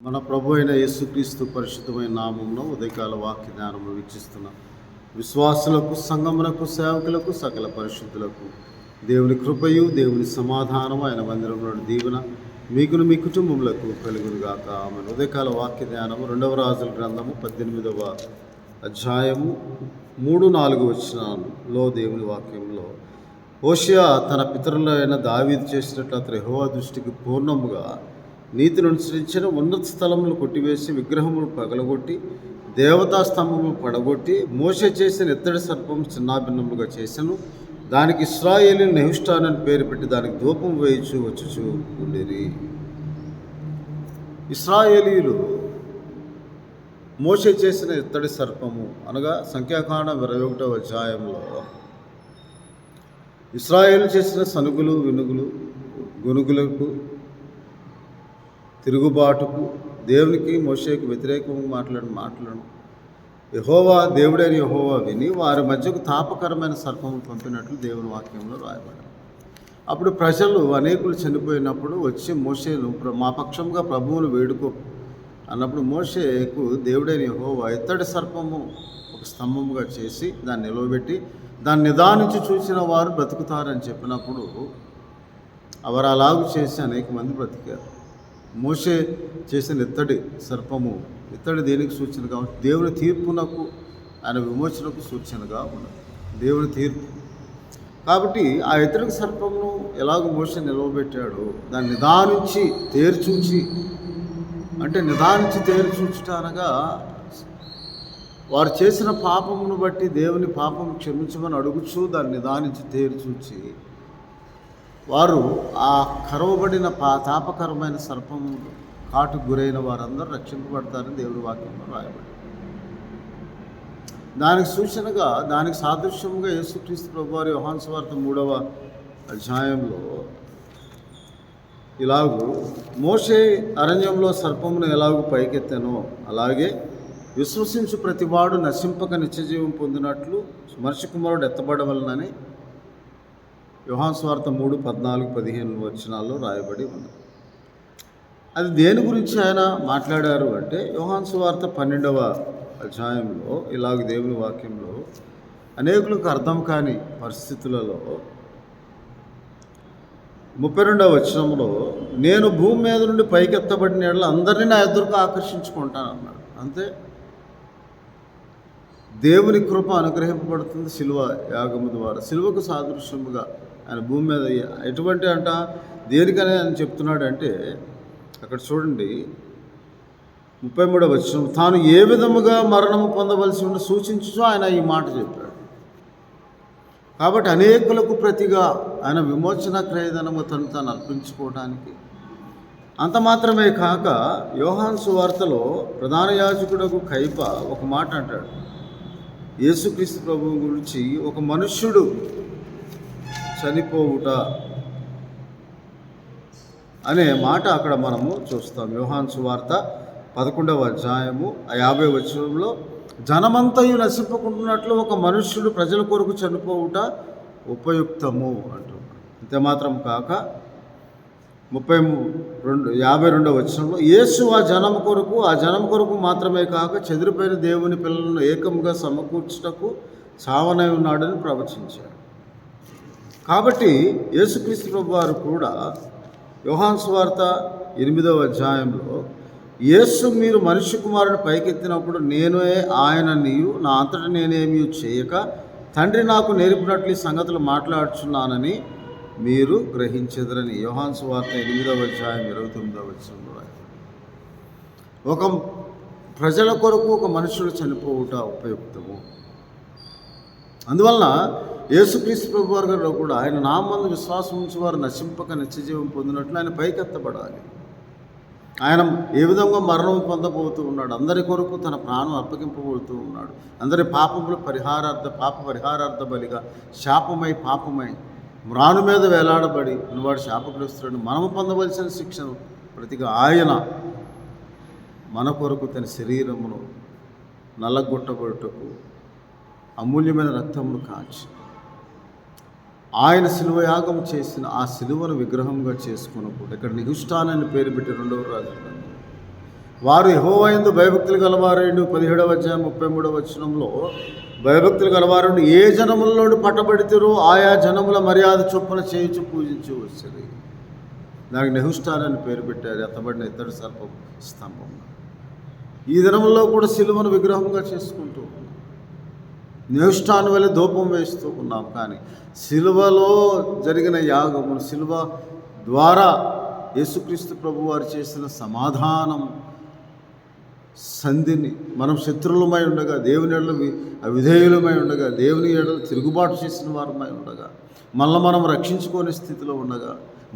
మన ప్రభు అయిన యేసుక్రీస్తు పరిశుద్ధమైన నామమున ఉదయకాల వాక్య జ్ఞానము వీక్షిస్తున్న విశ్వాసులకు, సంఘములకు, సేవకులకు, సకల పరిశుద్ధులకు దేవుని కృపయు, దేవుని సమాధానము, ఆయన మందిరంలో దీవెన మీకును మీ కుటుంబములకు కలుగునుగాక. ఆమె ఉదయకాల వాక్య జ్ఞానము 2వ రాజుల గ్రంథము 18వ అధ్యాయము 3-4 వచనాలలో దేవుని వాక్యంలో, హోషేయ తన పితరులైన దావీదు చేసినట్లు అతడు యెహోవా దృష్టికి పూర్ణముగా నీతిని అనుసరించిన ఉన్నత స్థలములు కొట్టివేసి విగ్రహములు పగలగొట్టి దేవతా స్తంభములు పడగొట్టి మోషే చేసిన ఇత్తడి సర్పం చిన్నాభిన్నములుగా చేసెను. దానికి ఇశ్రాయేలీయులు నెహుష్టాన్ అని పేరు పెట్టి దానికి ధూపం వేయించు వచ్చుచూ ఉండేది. ఇశ్రాయేలీయులు మోషే చేసిన ఇత్తడి సర్పము అనగా సంఖ్యాకాండం 21వ అధ్యాయంలో ఇశ్రాయేలు చేసిన సనుగులు, వినుగులు, గొనుగులకు, తిరుగుబాటుకు, దేవునికి మోషేకు వ్యతిరేకంగా మాట్లాడను యెహోవా దేవుడైన యెహోవా విని వారి మధ్యకు తాపకరమైన సర్పము పంపినట్లు దేవుని వాక్యంలో రాయబడింది. అప్పుడు ప్రజలు అనేకులు చనిపోయినప్పుడు వచ్చి మోషేను మా పక్షంగా ప్రభువును వేడుకో అన్నప్పుడు మోషేకు దేవుడైన యెహోవా ఇత్తడి సర్పము ఒక స్తంభముగా చేసి దాన్ని నిలవబెట్టి దాన్ని నిదానించి చూసిన వారు బ్రతుకుతారని చెప్పినప్పుడు వారు అలాగూ చేసి అనేక మంది బ్రతికారు. మోషే చేసిన ఇత్తడి సర్పము, ఇత్తడి దేనికి సూచనగా ఉంది? దేవుని తీర్పునకు, ఆయన విమోచనకు సూచనగా ఉన్నది. దేవుని తీర్పు కాబట్టి ఆ ఇత్తడి సర్పమును ఎలాగ మోషే నిలవబెట్టాడో దాన్ని నిదానించి తేరుచూచి, అంటే నిదానించి తేరుచూచుట అనగా వారు చేసిన పాపమును బట్టి దేవుని పాపం క్షమించమని అడుగుచూ దాన్ని నిదానించి తేరుచూచి వారు ఆ కరవబడిన తాపకరమైన సర్పము కాటుకు గురైన వారందరూ రక్షింపబడతారని దేవుడి వాక్యంలో రాయబడింది. దానికి సూచనగా, దానికి సాదృశ్యంగా యేసుక్రీస్తు ప్రభువారి యోహాను సువార్త 3వ అధ్యాయంలో ఇలాగూ మోషే అరణ్యంలో సర్పమును ఎలాగూ పైకెత్తెనో అలాగే విశ్వసించు ప్రతివాడు నశింపక నిత్యజీవం పొందినట్లు మనిషి కుమారుడు ఎత్తబడవలనని యోహాను సువార్త 3:14-15 వచనాల్లో రాయబడి ఉంది. అది దేని గురించి ఆయన మాట్లాడారు అంటే, యోహాను సువార్త 12వ అధ్యాయంలో ఇలాగ దేవుని వాక్యంలో అనేకులకు అర్థం కాని పరిస్థితులలో 32వ వచనంలో, నేను భూమి మీద నుండి పైకెత్తబడిన యెడల అందరినీ నా ఎదురుకు ఆకర్షించుకుంటాను అన్నాడు. అంతే, దేవుని కృప అనుగ్రహింపబడుతుంది శిలువ యాగము ద్వారా. శిలువకు సాదృశ్యముగా ఆయన భూమి మీద ఎటువంటి దేనికనే ఆయన చెప్తున్నాడు అంటే, అక్కడ చూడండి 33వ వచనం, తాను ఏ విధముగా మరణము పొందవలసి ఉండి సూచించు ఆయన ఈ మాట చెప్పాడు. కాబట్టి అనేకులకు ప్రతిగా ఆయన విమోచన క్రయధనము తాను అర్పించుకోవడానికి, అంత మాత్రమే కాక యోహాను సువార్తలో ప్రధాన యాజకుడకు కయప ఒక మాట అంటాడు యేసుక్రీస్తు ప్రభువు గురించి, ఒక మనుష్యుడు చనిపోవుట అనే మాట అక్కడ మనము చూస్తాం. యోహాను సువార్త 11వ అధ్యాయము 50వ వచనంలో, జనమంతయు నశింపకుంటున్నట్లు ఒక మనుష్యుడు ప్రజల కొరకు చనిపోవుట ఉపయుక్తము అంటున్నాడు. అంతే మాత్రం కాక 52వ వచనంలో, యేసు ఆ జనం కొరకు మాత్రమే కాక చెదిరిపోయిన దేవుని పిల్లలను ఏకముగా సమకూర్చుటకు చావనై ఉన్నాడని ప్రవచించాడు. కాబట్టి యేసుక్రీస్తు ప్రభువారు కూడా యోహాను సువార్త 8వ అధ్యాయంలో, యేసు మీరు మనిషి కుమారుని పైకెత్తినప్పుడు నేనే ఆయననియు నా అంతటా నేనేమీ చేయక తండ్రి నాకు నేర్పినట్లు ఈ సంగతులు మాట్లాడుచున్నానని మీరు గ్రహించెదరని యోహాను సువార్త 8వ అధ్యాయం 29వ వచనంలో. ఒక ప్రజల కొరకు ఒక మనుషుడు చనిపోవుట ఉపయుక్తము. అందువలన యేసుక్రీస్తు ప్రభువారు గారు కూడా ఆయన నామందు విశ్వాసం ఉంచి వారు నశింపక నిత్యజీవం పొందినట్లు ఆయన పైకెత్తబడాలి. ఆయన ఏ విధంగా మరణం పొందబోతూ ఉన్నాడు, అందరి కొరకు తన ప్రాణం అప్పగింపబోతూ ఉన్నాడు. అందరి పాపములు పాప పరిహారార్థ బలిగా పాపమై మ్రాను మీద వేలాడబడి వాడు శాపగ్రస్తుడు మనము పొందవలసిన శిక్షను ప్రతిగా ఆయన మన కొరకు తన శరీరమును నల్లగొట్టబడుటకు అమూల్యమైన రక్తమును కాచి ఆయన శిలువ యాగం చేసిన ఆ శిలువను విగ్రహంగా చేసుకున్నప్పుడు ఇక్కడ నిహుష్టాన్ అని పేరు పెట్టి 2వ రాజు వారు యెహోవా యందు భయభక్తులు గలవారైండు. 17వ అధ్యాయం 33వ వచనంలో భయభక్తులు గలవారుండి ఏ జనములలో పట్టబడితిరో ఆయా జనముల మర్యాద చొప్పున చేయించి పూజించి వచ్చేది. దానికి నెహుష్టాన్ పేరు పెట్టారు, ఎత్తబడిన ఇత్తడి సర్పం స్తంభం. ఈ దినముల్లో కూడా సిలువను విగ్రహంగా చేసుకుంటూ ఉన్నాం. నెహుష్టాన్ వల్ల ధూపం వేస్తూ ఉన్నాం. కానీ సిలువలో జరిగిన యాగమును, సిలువ ద్వారా యేసుక్రీస్తు ప్రభు వారు చేసిన సమాధానం సంధిని, మనం శత్రువులమై ఉండగా దేవుని ఎడల అవిధేయులమై ఉండగా, దేవుని ఎడల తిరుగుబాటు చేసిన వారమై ఉండగా, మళ్ళీ మనం రక్షించుకోని స్థితిలో ఉండగా,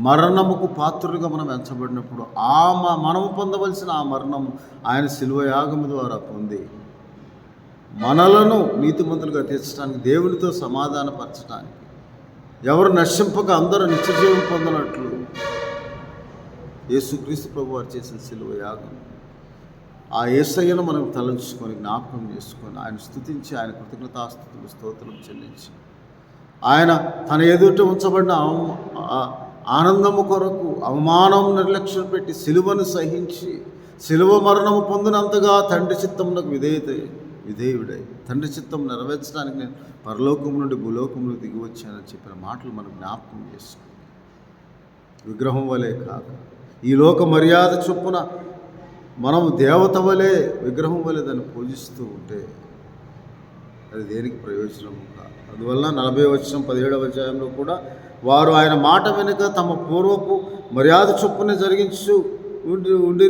మరణముకు పాత్రులుగా మనం ఎంచబడినప్పుడు మనము పొందవలసిన ఆ మరణము ఆయన శిలువ యాగము ద్వారా పొంది మనలను నీతిమంతులుగా తీర్చడానికి, దేవునితో సమాధానపరచడానికి, ఎవరు నశింపక అందరూ నిత్యజీవం పొందినట్లు యేసుక్రీస్తు ప్రభు వారు చేసిన శిలువ యాగం. ఆ యేసయ్యను మనం తలంచుకొని జ్ఞాపకం చేసుకొని ఆయన స్తుతించి, ఆయన కృతజ్ఞతాస్తుతులు స్తోత్రం చెల్లించి, ఆయన తన ఎదుట ఉంచబడిన ఆనందము కొరకు అవమానం నిర్లక్ష్యం పెట్టి సిలువను సహించి సిలువ మరణము పొందినంతగా తండ్రి చిత్తమునకు విధేయుడై తండ్రి చిత్తం నెరవేర్చడానికి నేను పరలోకం నుండి భూలోకంలో దిగి వచ్చానని చెప్పిన మాటలు మనం జ్ఞాపకం చేసుకోండి. విగ్రహం వలె కాదు, ఈ లోక మర్యాద చొప్పున మనం దేవత వలె విగ్రహం వలె దాన్ని పూజిస్తూ ఉంటే అది దేనికి ప్రయోజనము కాదు. అందువల్ల 40వ వచనం 17వ అధ్యాయంలో కూడా వారు ఆయన మాట వెనుక తమ పూర్వపు మర్యాద చొప్పున జరిగించు ఉండి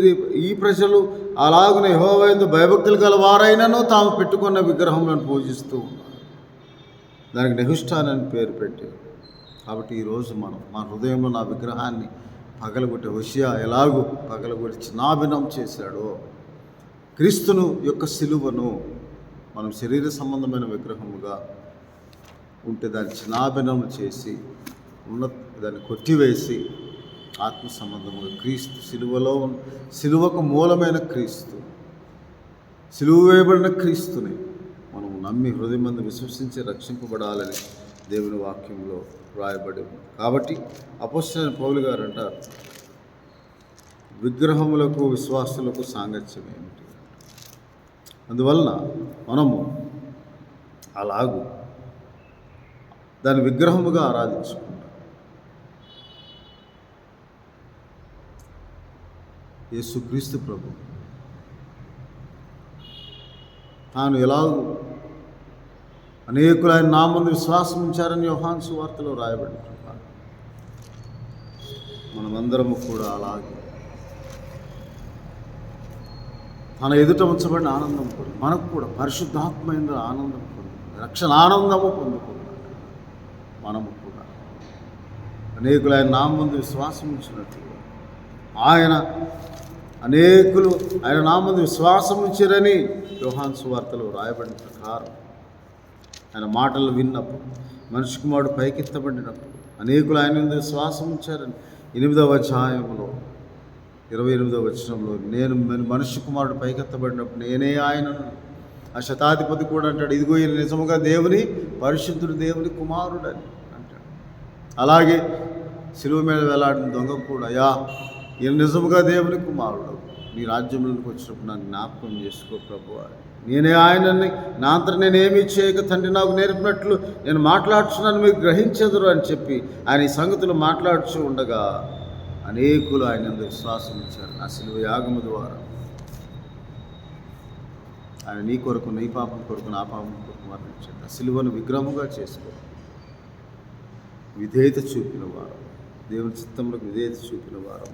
ఈ ప్రజలు అలాగనే యెహోవా యందు భయభక్తులు గల వారైనను తాము పెట్టుకున్న విగ్రహములను పూజిస్తూ ఉన్నారు. దానికి నెహుష్టాన్ అని పేరు పెట్టారు. కాబట్టి ఈరోజు మనం మన హృదయంలో నా విగ్రహాన్ని పగలగొట్టే హోషేయ ఎలాగూ పగలగొట్టి చిన్నాభిన్నం చేశాడో, క్రీస్తును యొక్క సిలువను మనం శరీర సంబంధమైన విగ్రహముగా ఉంటే దాన్ని చిన్నాభిన్నం చేసి దాన్ని కొట్టివేసి ఆత్మ సంబంధముగా క్రీస్తు సిలువకు మూలమైన క్రీస్తు, సిలువ వేయబడిన క్రీస్తుని మనం నమ్మి హృదయమందు విశ్వసించి రక్షింపబడాలని దేవుని వాక్యంలో రాయబడి ఉంది. కాబట్టి అపోస్తలుడైన పౌలు గారు అంటారు, విగ్రహములకు విశ్వాసులకు సాంగత్యం ఏమిటి? అందువలన మనము అలాగూ దాని విగ్రహముగా ఆరాధించుకుంటాం. యేసుక్రీస్తు ప్రభు తాను ఎలాగూ అనేకులు ఆయన నామందు విశ్వాసం ఉంచారని యోహాను సువార్తలో రాయబడిన ప్రకారం మనమందరము కూడా అలాగే తన ఎదుట ఉంచబడిన ఆనందం పొంది, మనకు కూడా పరిశుద్ధాత్మైన ఆనందం పొంది, రక్షణ ఆనందము పొందుకున్నాడు. మనము కూడా అనేకులు ఆయన నామందు విశ్వాసం ఉంచినట్లుగా అనేకులు ఆయన నామందు విశ్వాసం ఉంచారని యోహాను సువార్తలో రాయబడిన ప్రకారం ఆయన మాటలు విన్నప్పుడు, మనిషి కుమారుడు పైకెత్తబడినప్పుడు అనేకులు ఆయన మీద విశ్వాసం ఉంచారని 8వ అధ్యాయంలో 28వ వచనంలో, నేను మనిషి కుమారుడు పైకెత్తబడినప్పుడు నేనే ఆయనను. ఆ శతాధిపతి కూడా అంటాడు, ఇదిగో ఈయన నిజముగా దేవుని పరిశుద్ధుడు, దేవుని కుమారుడని అంటాడు. అలాగే శిలువ మీద వేలాడిన దొంగ కూడా, ఈయన నిజముగా దేవుని కుమారుడు, నీ రాజ్యంలోకి వచ్చినప్పుడు నన్ను జ్ఞాపకం చేసుకో ప్రభువా, నేనే ఆయనని, నా అంతా నేనేమీ చేయక తండ్రి నాకు నేర్పినట్లు నేను మాట్లాడుచున్నాను, మీరు గ్రహించెదరు అని చెప్పి ఆయన ఈ సంగతులు మాట్లాడుచూ ఉండగా అనేకులు ఆయన విశ్వాసం ఇచ్చారు. ఆ శిలువ యాగము ద్వారా ఆయన నీ కొరకు, నీ పాపం కొరకు, నా పాపం కొరకు మరణించాడు. ఆ శిలువను విగ్రహముగా చేసుకో విధేయత చూపిన వారు, దేవుని చిత్తములకు విధేయత చూపిన వారు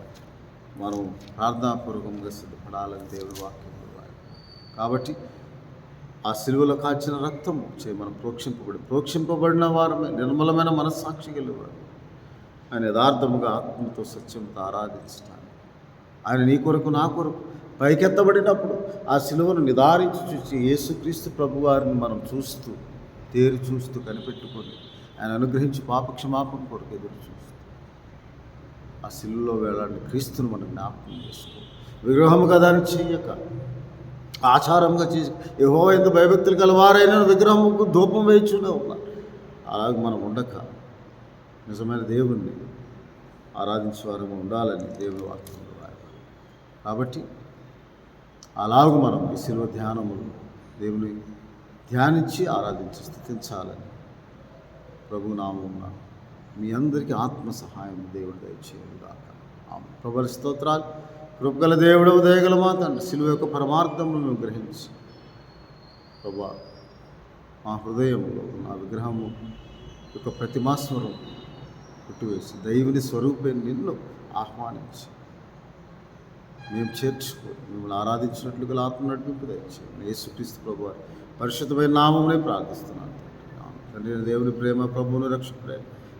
మనం ప్రార్థనాపూర్వకంగా సిద్ధపడాలని దేవుని వాక్యంలో రాయాలి. కాబట్టి ఆ సిలువలో కాచిన రక్తము మనం ప్రోక్షింపబడిన వారమే, నిర్మలమైన మనస్సాక్షి గెలివారు ఆయన యథార్థముగా ఆత్మతో సత్యంతో ఆరాధించడానికి. ఆయన నీ కొరకు, నా కొరకు పైకెత్తబడినప్పుడు ఆ సిలువను నిదారించి చూసి యేసుక్రీస్తు ప్రభువారిని మనం చూస్తూ కనిపెట్టుకొని ఆయన అనుగ్రహించి పాపక్షమాపణ కొరకు ఎదురు చూస్తూ ఆ సిలువలో వేలాడిన క్రీస్తును మనం జ్ఞాపకం చేసుకో, విగ్రహముగా దాన్ని చెయ్యక ఆచారంగా చేసి యెహోవా యందు భయభక్తులు గలవారైన విగ్రహముకు ధూపం వేయచునే ఉన్నారు. అలాగే మనం ఉండక నిజమైన దేవుణ్ణి ఆరాధించే వారు ఉండాలని దేవుని వాక్యంలో రాయాలి. కాబట్టి అలాగూ మనం ఈ శిలువ ధ్యానములు దేవుని ధ్యానించి ఆరాధించి స్తుతించాలని ప్రభు నామమున మీ అందరికీ ఆత్మ సహాయం దేవుడు దయచేయుగాక. ఆమె ప్రభుల స్తోత్రాలు. కృపగల దేవుడు, దయగల మా తండ్రి, శిలువ యొక్క పరమార్థములను గ్రహించి ప్రభా మా హృదయంలో నా విగ్రహము యొక్క ప్రతిమాస్వరం పుట్టివేసి దైవుని స్వరూపం నిన్ను ఆహ్వానించి మేము చేర్చుకొని మిమ్మల్ని ఆరాధించినట్లు గల ఆత్మ నడిపింపు దయచేయండి. యేసుక్రీస్తు ప్రభు వారి పరిశుద్ధమైన నామమునే ప్రార్థిస్తున్నాను తండ్రి. దేవుని ప్రేమ, ప్రభువును రక్షకుడే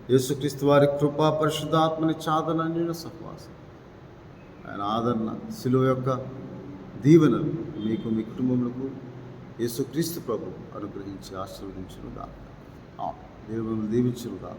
యేసుక్రీస్తు వారి కృప, పరిశుద్ధాత్మని చాదన సహవాసం, ఆయన ఆదరణ, శిలువ యొక్క దీవెనలు మీకు మీ కుటుంబములకు యేసుక్రీస్తు ప్రభు అనుగ్రహించి ఆశీర్వదించునుగా. దేవుని దీవించునుగా.